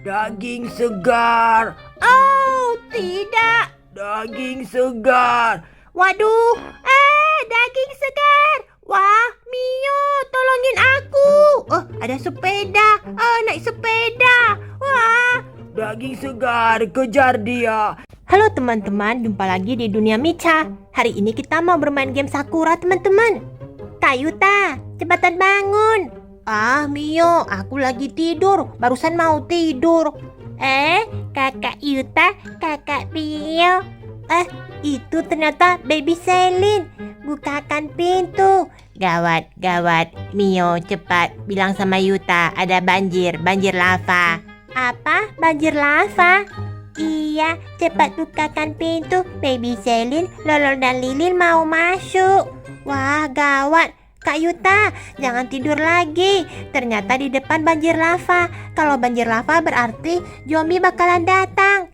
Daging segar. Oh, tidak. Daging segar. Waduh, daging segar. Wah, Mio, tolongin aku. Ada sepeda. Naik sepeda. Wah. Daging segar, kejar dia. Halo teman-teman, jumpa lagi di Dunia Micha. Hari ini kita mau bermain game Sakura, teman-teman. Kak Yuta, cepatan bangun. Mio, aku lagi tidur. Barusan mau tidur. Kakak Yuta, kakak Mio. Itu ternyata Baby Selin. Bukakan pintu. Gawat, gawat. Mio, cepat bilang sama Yuta ada banjir lava. Apa? Banjir lava? Iya, cepat bukakan pintu. Baby Selin, Lolo dan Lilin mau masuk. Wah, gawat. Kak Yuta, jangan tidur lagi. Ternyata di depan banjir lava. Kalau banjir lava berarti zombie bakalan datang.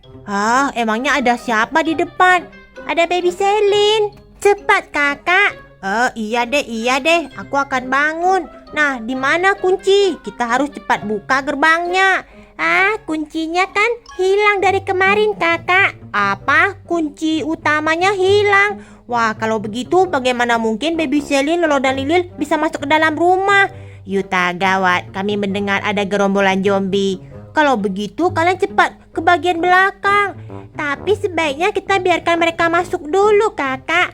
Emangnya ada siapa di depan? Ada Baby Selin. Cepat kakak. Iya deh. Aku akan bangun. Nah, di mana kunci? Kita harus cepat buka gerbangnya. Kuncinya kan hilang dari kemarin kakak. Apa? Kunci utamanya hilang? Wah, kalau begitu bagaimana mungkin Baby Selin, Lolo dan Lilin bisa masuk ke dalam rumah? Yuta, gawat, kami mendengar ada gerombolan zombie. Kalau begitu kalian cepat ke bagian belakang. Tapi sebaiknya kita biarkan mereka masuk dulu kakak.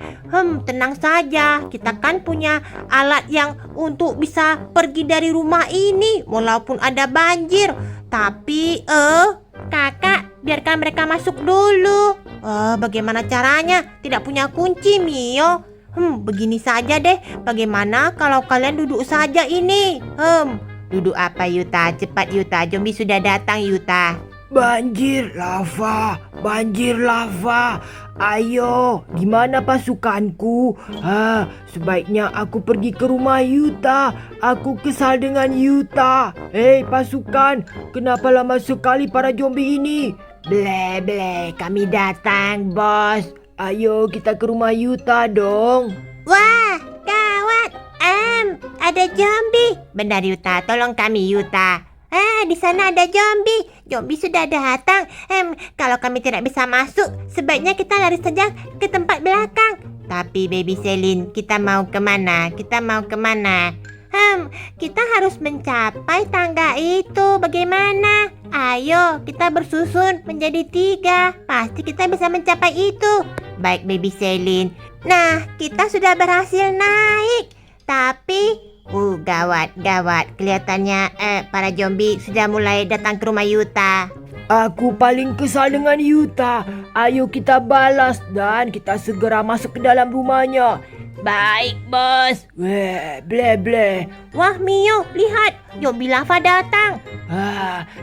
Tenang saja, kita kan punya alat yang untuk bisa pergi dari rumah ini walaupun ada banjir. Tapi kakak, biarkan mereka masuk dulu. Bagaimana caranya? Tidak punya kunci, Mio. Begini saja deh. Bagaimana kalau kalian duduk saja ini? Duduk apa Yuta? Cepat Yuta, zombie sudah datang Yuta. Banjir lava. Ayo, di mana pasukanku? Sebaiknya aku pergi ke rumah Yuta. Aku kesal dengan Yuta. Hei pasukan, kenapa lama sekali para zombie ini? Ble, kami datang bos. Ayo kita ke rumah Yuta dong. Wah, gawat. Ada zombie. Benar Yuta, tolong kami Yuta. Di sana ada zombie. Zombie sudah datang. Kalau kami tidak bisa masuk, sebaiknya kita lari saja ke tempat belakang. Tapi Baby Selin, kita mau kemana? Kita harus mencapai tangga itu. Bagaimana? Ayo, kita bersusun menjadi 3. Pasti kita bisa mencapai itu. Baik Baby Selin. Nah, kita sudah berhasil naik. Tapi gawat. Kelihatannya para zombie sudah mulai datang ke rumah Yuta. Aku paling kesal dengan Yuta. Ayo kita balas dan kita segera masuk ke dalam rumahnya. Baik bos. Ble. Wah Mio, lihat, zombie lava datang.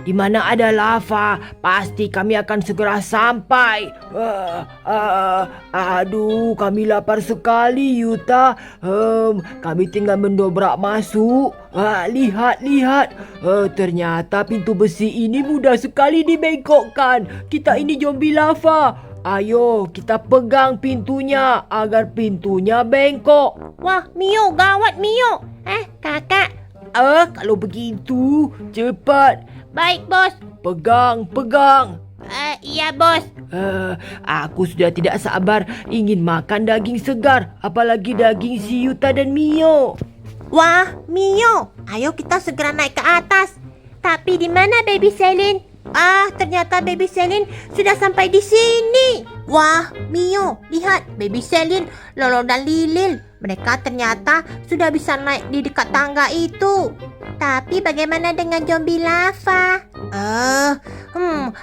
Di mana ada lava, pasti kami akan segera sampai. Aduh, kami lapar sekali Yuta. Kami tinggal mendobrak masuk. Lihat. Ternyata pintu besi ini mudah sekali dibengkokkan. Kita ini zombie lava. Ayo kita pegang pintunya agar pintunya bengkok. Wah Mio, gawat Mio. Kakak. Kalau begitu cepat. Baik bos. Pegang. Iya bos. Aku sudah tidak sabar ingin makan daging segar. Apalagi daging si Yuta dan Mio. Wah Mio, ayo kita segera naik ke atas. Tapi di mana Baby Selin? Ternyata Baby Selin sudah sampai di sini. Wah, Mio, lihat Baby Selin, Lolo dan Lilin. Mereka ternyata sudah bisa naik di dekat tangga itu. Tapi bagaimana dengan zombie lava?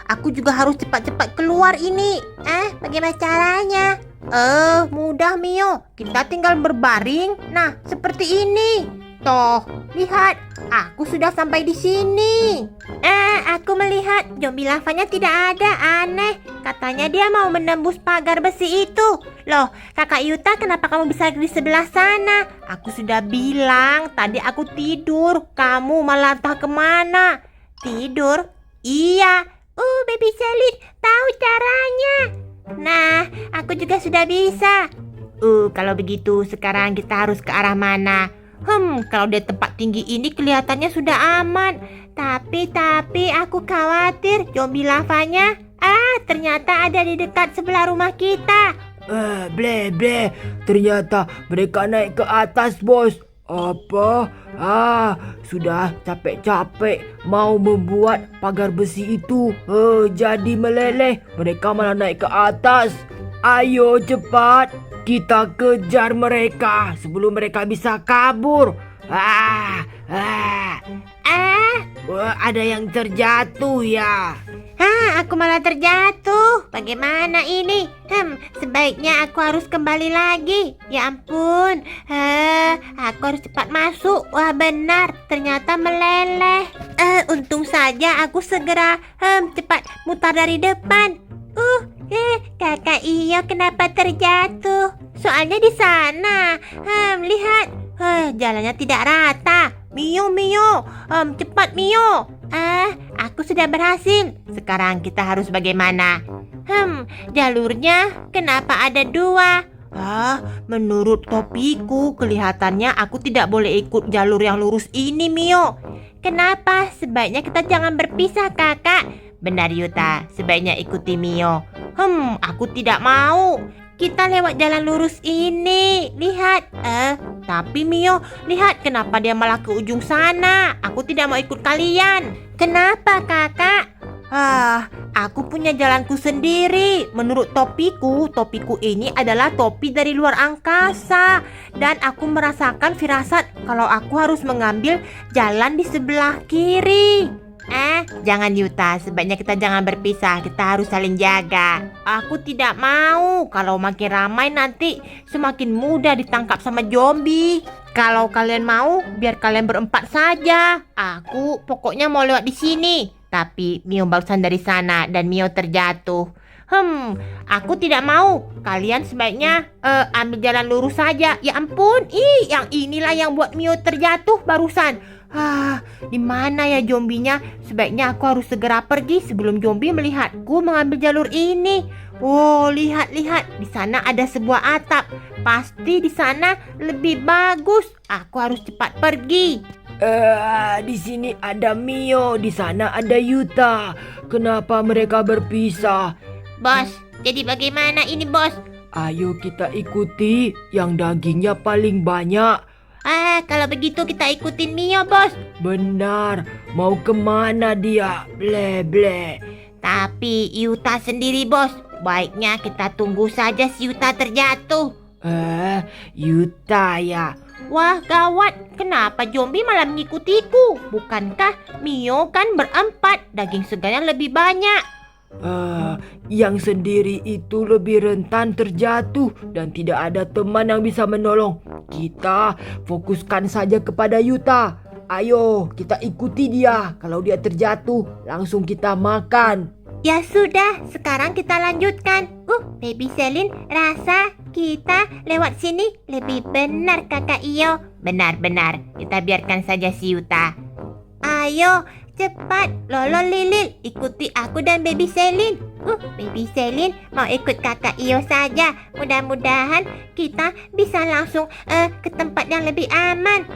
Aku juga harus cepat-cepat keluar ini. Bagaimana caranya? Mudah Mio. Kita tinggal berbaring. Nah, seperti ini. Toh, lihat, aku sudah sampai di sini. Aku melihat zombie lavanya tidak ada. Aneh, katanya dia mau menembus pagar besi itu. Loh, kakak Yuta, kenapa kamu bisa di sebelah sana? Aku sudah bilang, tadi aku tidur. Kamu malah entah kemana. Tidur? Iya. Baby Selin tahu caranya. Nah, aku juga sudah bisa. Kalau begitu sekarang kita harus ke arah mana? Kalau di tempat tinggi ini kelihatannya sudah aman. Tapi aku khawatir zombie lavanya. Ternyata ada di dekat sebelah rumah kita. Ble, ternyata mereka naik ke atas, bos. Apa? Sudah capek-capek mau membuat pagar besi itu. Jadi meleleh. Mereka malah naik ke atas. Ayo cepat, kita kejar mereka sebelum mereka bisa kabur. Ada yang terjatuh ya. Aku malah terjatuh. Bagaimana ini? Sebaiknya aku harus kembali lagi. Ya ampun. Aku harus cepat masuk. Wah, benar. Ternyata meleleh. Untung saja aku segera cepat mutar dari depan. Kakak Iyo kenapa terjatuh? Soalnya di sana. Lihat. Jalannya tidak rata. Mio, cepat Mio. Aku sudah berhasil. Sekarang kita harus bagaimana? Jalurnya kenapa ada 2? Menurut topiku kelihatannya aku tidak boleh ikut jalur yang lurus ini, Mio. Kenapa? Sebaiknya kita jangan berpisah, kakak. Benar, Yuta. Sebaiknya ikuti Mio. Aku tidak mau. Kita lewat jalan lurus ini. Lihat. Tapi Mio, lihat kenapa dia malah ke ujung sana. Aku tidak mau ikut kalian. Kenapa, kakak? Aku punya jalanku sendiri. Menurut topiku ini adalah topi dari luar angkasa. Dan aku merasakan firasat kalau aku harus mengambil jalan di sebelah kiri. Jangan Yuta, sebaiknya kita jangan berpisah. Kita harus saling jaga. Aku tidak mau. Kalau makin ramai nanti semakin mudah ditangkap sama zombie. Kalau kalian mau, biar kalian berempat saja. Aku pokoknya mau lewat di sini. Tapi Mio barusan dari sana dan Mio terjatuh. Aku tidak mau. Kalian sebaiknya ambil jalan lurus saja. Ya ampun, yang inilah yang buat Mio terjatuh barusan. Di mana ya zombinya? Sebaiknya aku harus segera pergi sebelum zombie melihatku mengambil jalur ini. Lihat. Di sana ada sebuah atap. Pasti di sana lebih bagus. Aku harus cepat pergi. Di sini ada Mio, di sana ada Yuta. Kenapa mereka berpisah? Bos, jadi bagaimana ini, bos? Ayo kita ikuti yang dagingnya paling banyak. Kalau begitu kita ikutin Mio, bos. Benar, mau kemana dia? Ble. Tapi Yuta sendiri, bos. Baiknya kita tunggu saja si Yuta terjatuh. Yuta ya. Wah, gawat. Kenapa zombie malah mengikutiku? Bukankah Mio kan berempat? Daging segarnya lebih banyak. Yang sendiri itu lebih rentan terjatuh dan tidak ada teman yang bisa menolong. Kita fokuskan saja kepada Yuta. Ayo kita ikuti dia. Kalau dia terjatuh langsung kita makan. Ya sudah, sekarang kita lanjutkan. Baby Selin rasa kita lewat sini lebih benar, kakak Iyo. Benar. Kita biarkan saja si Yuta. Ayo cepat, Lolo Lilil, ikuti aku dan Baby Selin. Baby Selin mau ikut kakak Iyo saja. Mudah-mudahan kita bisa langsung ke tempat yang lebih aman.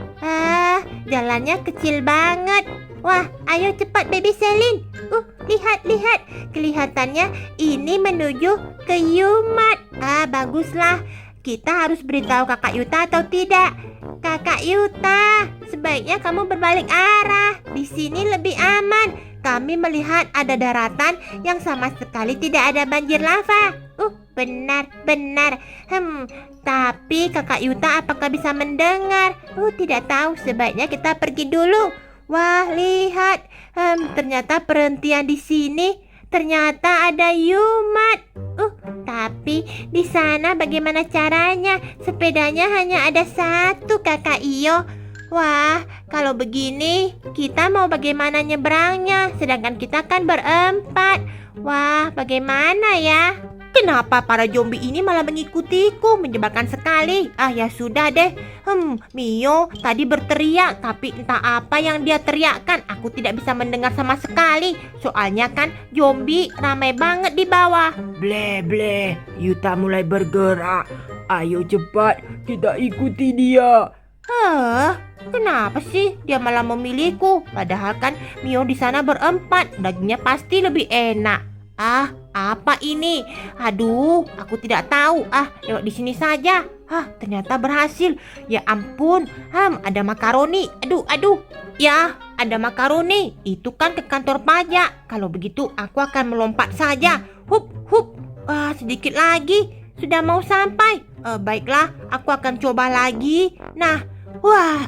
Jalannya kecil banget. Wah, ayo cepat Baby Selin. Lihat. Kelihatannya ini menuju ke Yumat. Baguslah. Kita harus beritahu kakak Yuta atau tidak? Kakak Yuta, sebaiknya kamu berbalik arah. Di sini lebih aman. Kami melihat ada daratan yang sama sekali tidak ada banjir lava. Benar. Tapi kakak Yuta apakah bisa mendengar? Tidak tahu. Sebaiknya kita pergi dulu. Wah, lihat. Ternyata perhentian di sini. Ternyata ada Yumat. Tapi di sana bagaimana caranya? Sepedanya hanya ada satu, kakak Iyo. Wah, kalau begini kita mau bagaimana nyebrangnya? Sedangkan kita kan berempat. Wah, bagaimana ya? Kenapa para zombie ini malah mengikutiku? Menyebalkan sekali. Ya sudah deh. Mio tadi berteriak, tapi entah apa yang dia teriakkan. Aku tidak bisa mendengar sama sekali. Soalnya kan zombie ramai banget di bawah. Ble. Yuta mulai bergerak. Ayo cepat, kita ikuti dia. Kenapa sih dia malah memilihku? Padahal kan Mio di sana berempat, dagingnya pasti lebih enak. Apa ini? Aduh, aku tidak tahu. Lewat di sini saja. Ternyata berhasil. Ya ampun, ada makaroni. Aduh. Ya, ada makaroni. Itu kan ke kantor pajak. Kalau begitu, aku akan melompat saja. Hup. Sedikit lagi. Sudah mau sampai. Baiklah, aku akan coba lagi. Nah,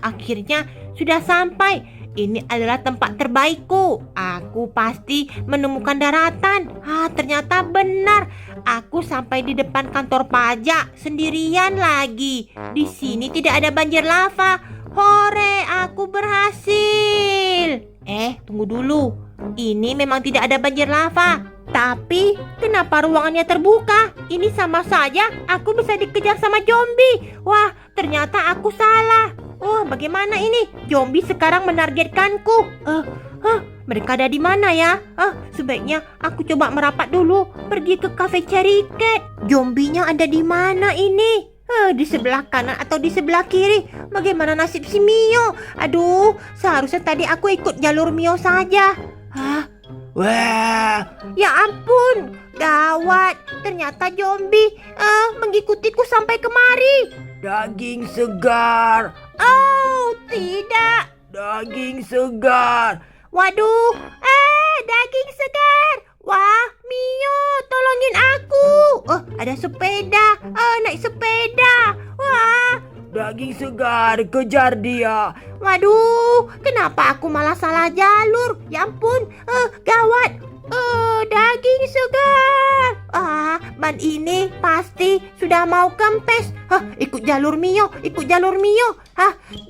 akhirnya sudah sampai. Ini adalah tempat terbaikku. Aku pasti menemukan daratan. Ternyata benar. Aku sampai di depan kantor pajak sendirian lagi. Di sini tidak ada banjir lava. Hore, aku berhasil. Tunggu dulu. Ini memang tidak ada banjir lava. Tapi kenapa ruangannya terbuka? Ini sama saja aku bisa dikejar sama zombie. Wah, ternyata aku salah. Bagaimana ini? Zombie sekarang menargetkanku. Mereka ada di mana ya? Sebaiknya aku coba merapat dulu. Pergi ke cafe Cherry Cat. Zombinya ada di mana ini? Di sebelah kanan atau di sebelah kiri? Bagaimana nasib si Mio? Aduh, seharusnya tadi aku ikut jalur Mio saja. Wah, Ya ampun, gawat. Ternyata zombie mengikutiku sampai kemari. daging segar. Oh, tidak. Daging segar. Waduh, daging segar. Wah, Mio, tolongin aku. Ada sepeda. Naik sepeda. Wah, Daging segar, kejar dia. waduh, kenapa aku malah salah jalur? Ya ampun, gawat. Daging segar. Ban ini pasti sudah mau kempes. Ikut jalur Mio.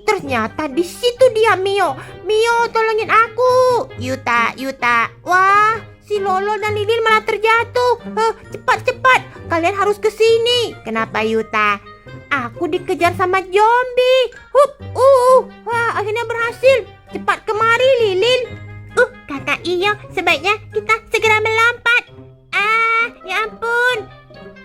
Ternyata di situ dia Mio. Mio, tolongin aku. Yuta. Wah, si Lolo dan Lilin malah terjatuh. Cepat. Kalian harus ke sini. Kenapa Yuta? Aku dikejar sama zombie. Wah, akhirnya berhasil. Cepat kemari Lilin. Kakak Iyo, sebaiknya kita segera melompat. Ya ampun.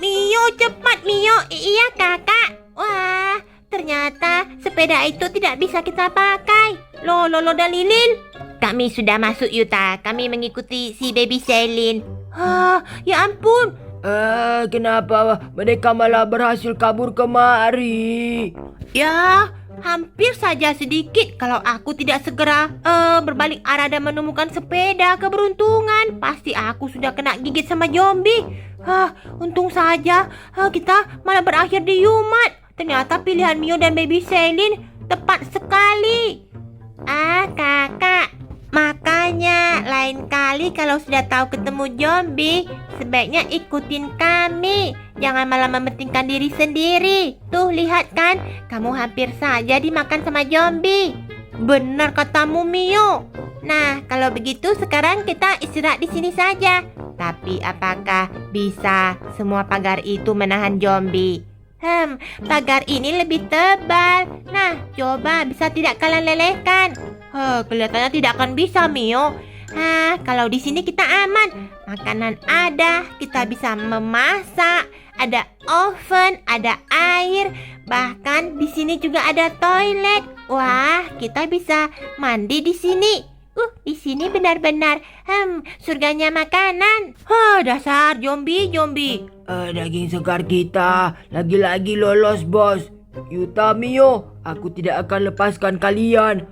Mio, cepat Mio. Iya kakak. Wah, ternyata sepeda itu tidak bisa kita pakai. Lolo dan Lilin. Kami sudah masuk Yuta. Kami mengikuti si baby Selin. Ya ampun. Kenapa mereka malah berhasil kabur kemari? Ya, hampir saja sedikit kalau aku tidak segera berbalik arah dan menemukan sepeda keberuntungan. Pasti aku sudah kena gigit sama zombie. Untung saja kita malah berakhir di Yumat. Ternyata pilihan Mio dan baby Selin tepat sekali. Kakak, makanya lain kali kalau sudah tahu ketemu zombie, sebaiknya ikutin kami. Jangan malah mementingkan diri sendiri. Tuh, lihat kan, kamu hampir saja dimakan sama zombie. Benar katamu, Mio. Nah, kalau begitu sekarang kita istirahat di sini saja. Tapi apakah bisa semua pagar itu menahan zombie? Pagar ini lebih tebal. Nah, coba bisa tidak kalian lelehkan? Kelihatannya tidak akan bisa, Mio. Kalau di sini kita aman. Makanan ada, kita bisa memasak, ada oven, ada air, bahkan di sini juga ada toilet. Wah, kita bisa mandi di sini. Di sini benar-benar surganya makanan. Dasar zombie. Daging segar kita lagi-lagi lolos, bos. Yuta, Mio, aku tidak akan lepaskan kalian.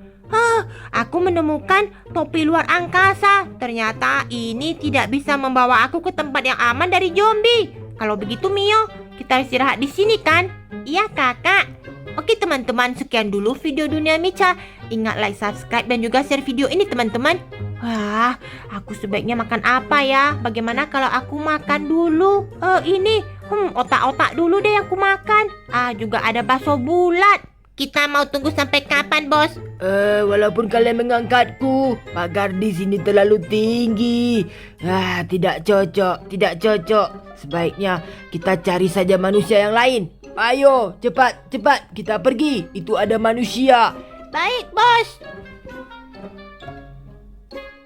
Aku menemukan topi luar angkasa. Ternyata ini tidak bisa membawa aku ke tempat yang aman dari zombie. Kalau begitu Mio, kita istirahat di sini kan? Iya kakak. Oke teman-teman, sekian dulu video Dunia Micha. Ingat like, subscribe, dan juga share video ini teman-teman. Wah, aku sebaiknya makan apa ya? Bagaimana kalau aku makan dulu? Ini, otak-otak dulu deh yang aku makan. Juga ada bakso bulat. Kita mau tunggu sampai kapan, bos? Walaupun kalian mengangkatku, pagar di sini terlalu tinggi. Tidak cocok. Sebaiknya kita cari saja manusia yang lain. Ayo, cepat, kita pergi. Itu ada manusia. Baik, bos.